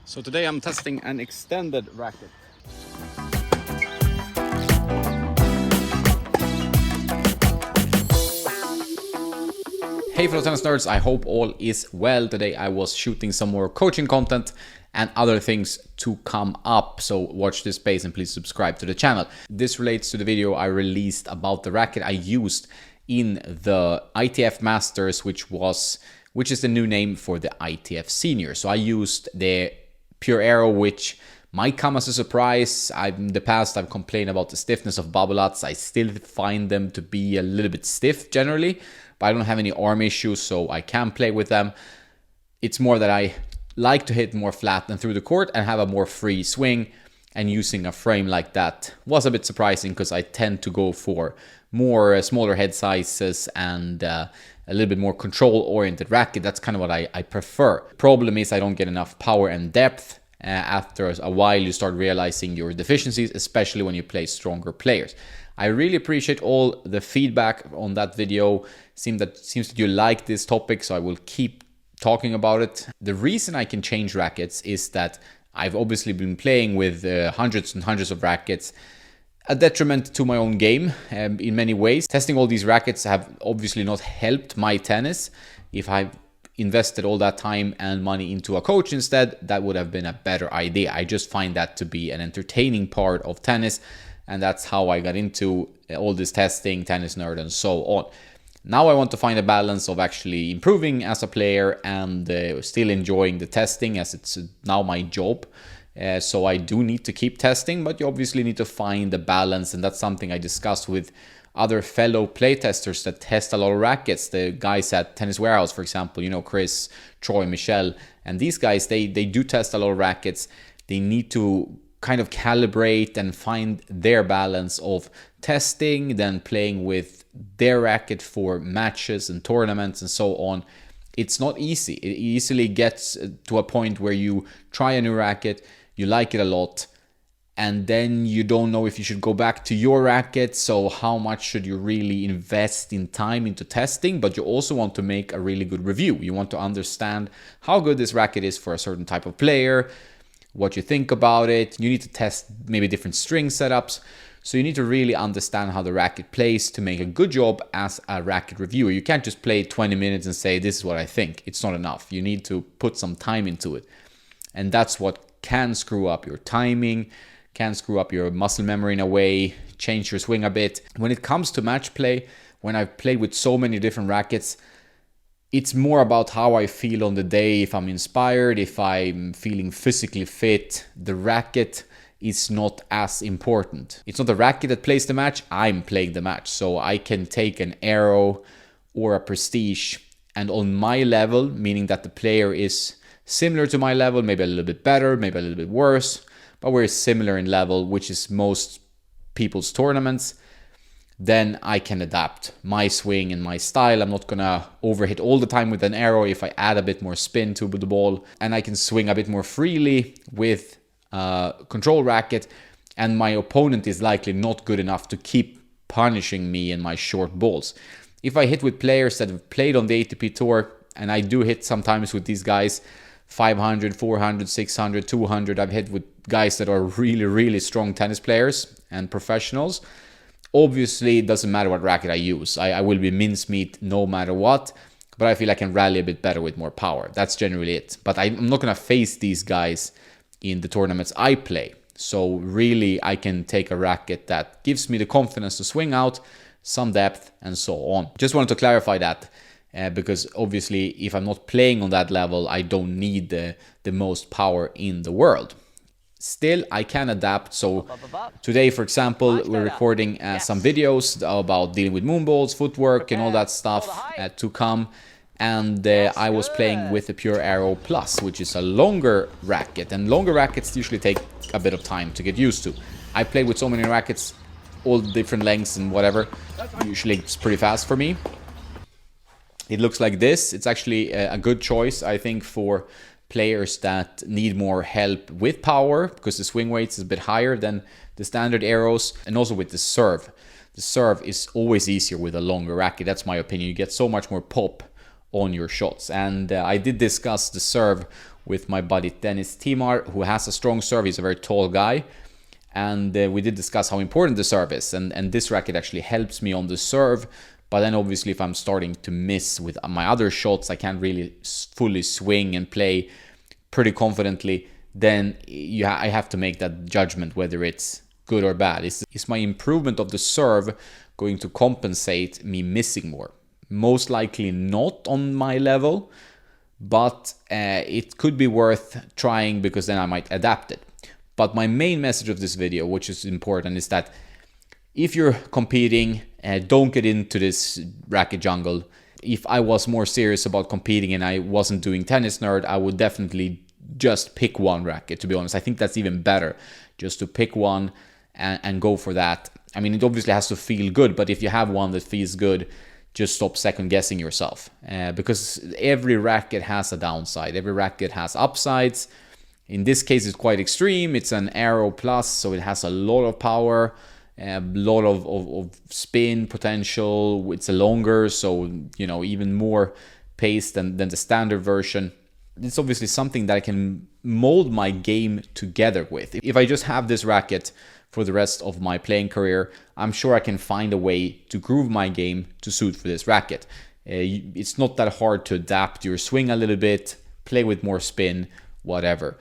So today I'm testing an extended racket. Hey fellow tennis nerds, I hope all is well. Today I was shooting some more coaching content and other things to come up, so watch this space and please subscribe to the channel. This relates to the video I released about the racket I used in the ITF Masters, which is the new name for the ITF Senior. So I used the Pure Aero, which might come as a surprise. In the past I've complained about the stiffness of Babolats. I still find them to be a little bit stiff generally, but I don't have any arm issues, so I can play with them. It's more that I like to hit more flat and through the court and have a more free swing, and using a frame like that was a bit surprising because I tend to go for more smaller head sizes and a little bit more control-oriented racket. That's kind of what I prefer. Problem is I don't get enough power and depth. After a while you start realizing your deficiencies, especially when you play stronger players. I really appreciate all the feedback on that video. Seems that you like this topic, so I will keep talking about it. The reason I can change rackets is that I've obviously been playing with hundreds and hundreds of rackets, a detriment to my own game in many ways. Testing all these rackets have obviously not helped my tennis. If I invested all that time and money into a coach instead, that would have been a better idea. I just find that to be an entertaining part of tennis, and that's how I got into all this testing, Tennis Nerd, and so on. Now I want to find a balance of actually improving as a player and still enjoying the testing, as it's now my job. So I do need to keep testing, but you obviously need to find the balance, and that's something I discussed with other fellow playtesters that test a lot of rackets. The guys at Tennis Warehouse, for example, you know, Chris, Troy, Michelle, and these guys, they do test a lot of rackets. They need to kind of calibrate and find their balance of testing, then playing with their racket for matches and tournaments and so on. It's not easy. It easily gets to a point where you try a new racket, you like it a lot, and then you don't know if you should go back to your racket. So how much should you really invest in time into testing? But you also want to make a really good review. You want to understand how good this racket is for a certain type of player, what you think about it. You need to test maybe different string setups. So you need to really understand how the racket plays to make a good job as a racket reviewer. You can't just play 20 minutes and say, this is what I think. It's not enough. You need to put some time into it. And that's what can screw up your timing, can screw up your muscle memory in a way, change your swing a bit. When it comes to match play, when I've played with so many different rackets, it's more about how I feel on the day, if I'm inspired, if I'm feeling physically fit. The racket is not as important. It's not the racket that plays the match, I'm playing the match. So I can take an Aero or a Prestige, and on my level, meaning that the player is similar to my level, maybe a little bit better, maybe a little bit worse, but we're similar in level, which is most people's tournaments, then I can adapt my swing and my style. I'm not gonna overhit all the time with an Aero if I add a bit more spin to the ball, and I can swing a bit more freely with control racket, and my opponent is likely not good enough to keep punishing me in my short balls. If I hit with players that have played on the ATP Tour, and I do hit sometimes with these guys, 500, 400, 600, 200, I've hit with guys that are really, really strong tennis players and professionals. Obviously, it doesn't matter what racket I use. I will be mincemeat no matter what, but I feel I can rally a bit better with more power. That's generally it. But I'm not going to face these guys in the tournaments I play. So really, I can take a racket that gives me the confidence to swing out, some depth, and so on. Just wanted to clarify that. Because obviously, if I'm not playing on that level, I don't need the most power in the world. Still, I can adapt. So today, for example, we're recording some videos about dealing with moonballs, footwork, and all that stuff to come. And I was playing with the Pure Aero Plus, which is a longer racket. And longer rackets usually take a bit of time to get used to. I played with so many rackets, all different lengths and whatever. Usually it's pretty fast for me. It looks like this. It's actually a good choice, I think, for players that need more help with power, because the swing weight is a bit higher than the standard Aeros, and also with the serve. The serve is always easier with a longer racket. That's my opinion. You get so much more pop on your shots. And I did discuss the serve with my buddy Dennis Timar, who has a strong serve. He's a very tall guy. And we did discuss how important the serve is. And this racket actually helps me on the serve. But then obviously if I'm starting to miss with my other shots, I can't really fully swing and play pretty confidently. Then I have to make that judgment whether it's good or bad. Is my improvement of the serve going to compensate me missing more? Most likely not on my level, but it could be worth trying because then I might adapt it. But my main message of this video, which is important, is that if you're competing, don't get into this racket jungle. If I was more serious about competing and I wasn't doing Tennis Nerd, I would definitely just pick one racket, to be honest. I think that's even better, just to pick one and go for that. I mean, it obviously has to feel good, but if you have one that feels good, just stop second guessing yourself. Because every racket has a downside. Every racket has upsides. In this case, it's quite extreme. It's an Aero Plus, so it has a lot of power, a lot of spin potential. It's a longer, so even more pace than the standard version. It's obviously something that I can mold my game together with. If I just have this racket for the rest of my playing career, I'm sure I can find a way to groove my game to suit for this racket. It's not that hard to adapt your swing a little bit, play with more spin, whatever.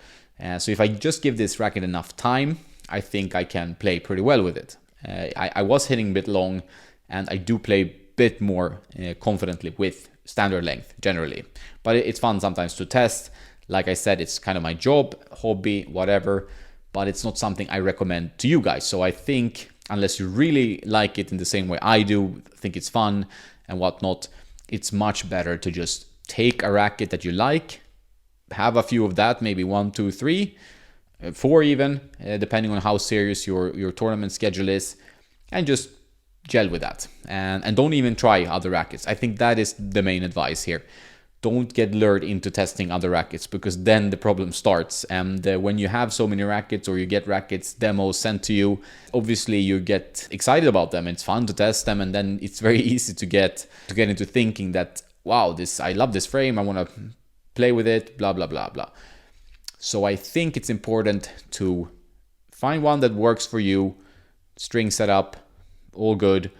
So if I just give this racket enough time, I think I can play pretty well with it. I was hitting a bit long, and I do play a bit more confidently with standard length generally. But it's fun sometimes to test. Like I said, it's kind of my job, hobby, whatever. But it's not something I recommend to you guys. So I think unless you really like it in the same way I do, think it's fun and whatnot, it's much better to just take a racket that you like, have a few of that, maybe 1, 2, 3, 4 even, depending on how serious your tournament schedule is, and just gel with that. And don't even try other rackets. I think that is the main advice here. Don't get lured into testing other rackets, because then the problem starts. And when you have so many rackets, or you get rackets demos sent to you, obviously you get excited about them. It's fun to test them, and then it's very easy to get into thinking that, wow, I love this frame, I want to play with it, blah blah blah blah. So I think it's important to find one that works for you, string setup, all good.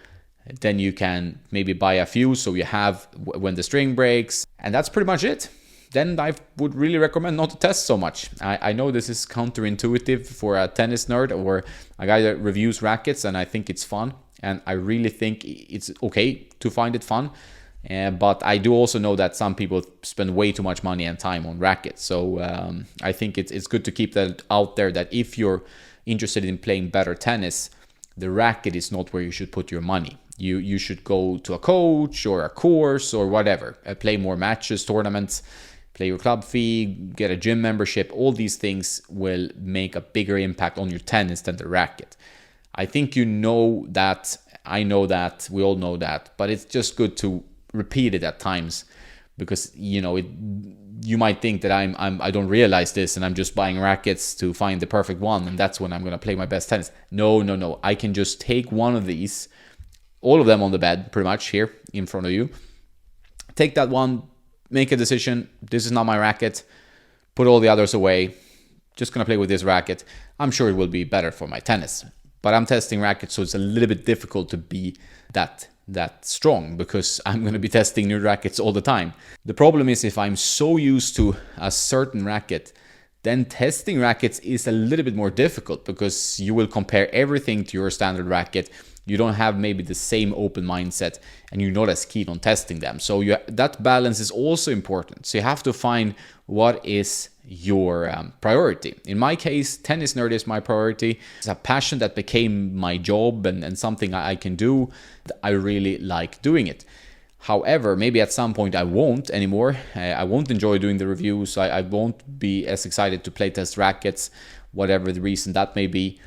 Then you can maybe buy a few so you have when the string breaks. And that's pretty much it. Then I would really recommend not to test so much. I know this is counterintuitive for a tennis nerd or a guy that reviews rackets, and I think it's fun. And I really think it's okay to find it fun. But I do also know that some people spend way too much money and time on rackets. So I think it's good to keep that out there, that if you're interested in playing better tennis, the racket is not where you should put your money. You should go to a coach or a course or whatever. Play more matches, tournaments, play your club fee, get a gym membership. All these things will make a bigger impact on your tennis than the racket. I think you know that. I know that. We all know that. But it's just good to repeat it at times, because you might think that I don't realize this and I'm just buying rackets to find the perfect one, and that's when I'm gonna play my best tennis. No. I can just take one of these, all of them on the bed, pretty much here in front of you. Take that one, make a decision. This is not my racket. Put all the others away. Just gonna play with this racket. I'm sure it will be better for my tennis. But I'm testing rackets, so it's a little bit difficult to be that strong, because I'm going to be testing new rackets all the time. The problem is, if I'm so used to a certain racket, then testing rackets is a little bit more difficult, because you will compare everything to your standard racket. You don't have maybe the same open mindset, and you're not as keen on testing them. So that balance is also important. So you have to find what is your priority. In my case, Tennis Nerd is my priority. It's a passion that became my job and something I can do. I really like doing it. However, maybe at some point I won't anymore. I won't enjoy doing the reviews. I won't be as excited to play test rackets, whatever the reason that may be.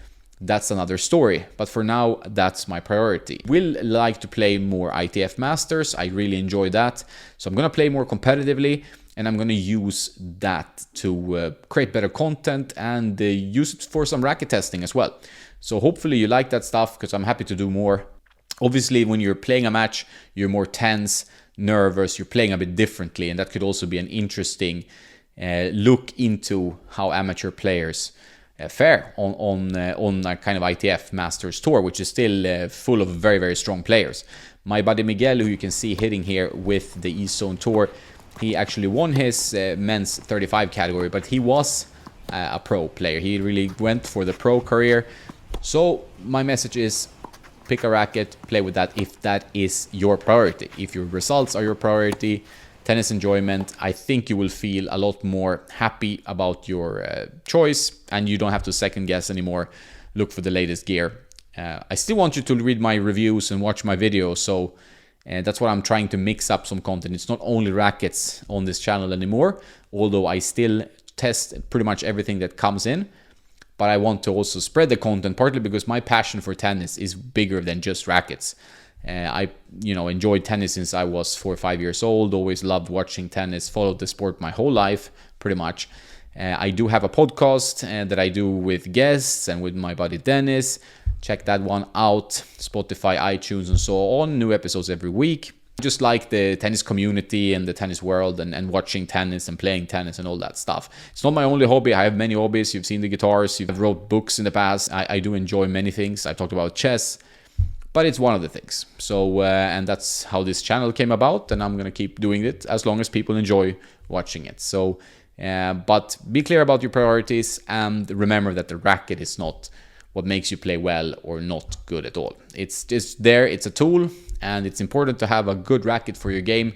That's another story. But for now, that's my priority. Will like to play more ITF Masters. I really enjoy that. So I'm going to play more competitively, and I'm going to use that to create better content and use it for some racket testing as well. So hopefully you like that stuff, because I'm happy to do more. Obviously, when you're playing a match, you're more tense. nervous, you're playing a bit differently, and that could also be an interesting look into how amateur players fare on a kind of ITF Masters Tour, which is still full of very, very strong players. My buddy Miguel, who you can see hitting here with the East Zone Tour, he actually won his men's 35 category, but he was a pro player. He really went for the pro career. So my message is, pick a racket, play with that if that is your priority. If your results are your priority, tennis enjoyment, I think you will feel a lot more happy about your choice, and you don't have to second guess anymore, look for the latest gear. I still want you to read my reviews and watch my videos, so that's what I'm trying to mix up some content. It's not only rackets on this channel anymore, although I still test pretty much everything that comes in. But I want to also spread the content, partly because my passion for tennis is bigger than just rackets. I enjoyed tennis since I was 4 or 5 years old, always loved watching tennis, followed the sport my whole life, pretty much. I do have a podcast that I do with guests and with my buddy Dennis. Check that one out, Spotify, iTunes, and so on. New episodes every week. Just like the tennis community and the tennis world and watching tennis and playing tennis and all that stuff. It's not my only hobby. I have many hobbies. You've seen the guitars. You've wrote books in the past. I do enjoy many things. I've talked about chess, but it's one of the things. So, and that's how this channel came about, and I'm going to keep doing it as long as people enjoy watching it. So, but be clear about your priorities, and remember that the racket is not what makes you play well or not good at all. It's just there. It's a tool. And it's important to have a good racket for your game,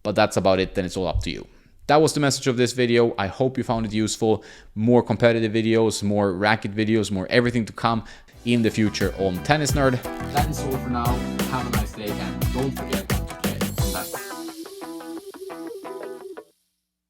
but that's about it. Then it's all up to you. That was the message of this video. I hope you found it useful. More competitive videos, more racket videos, more everything to come in the future on Tennis Nerd. That is all for now. Have a nice day, and don't forget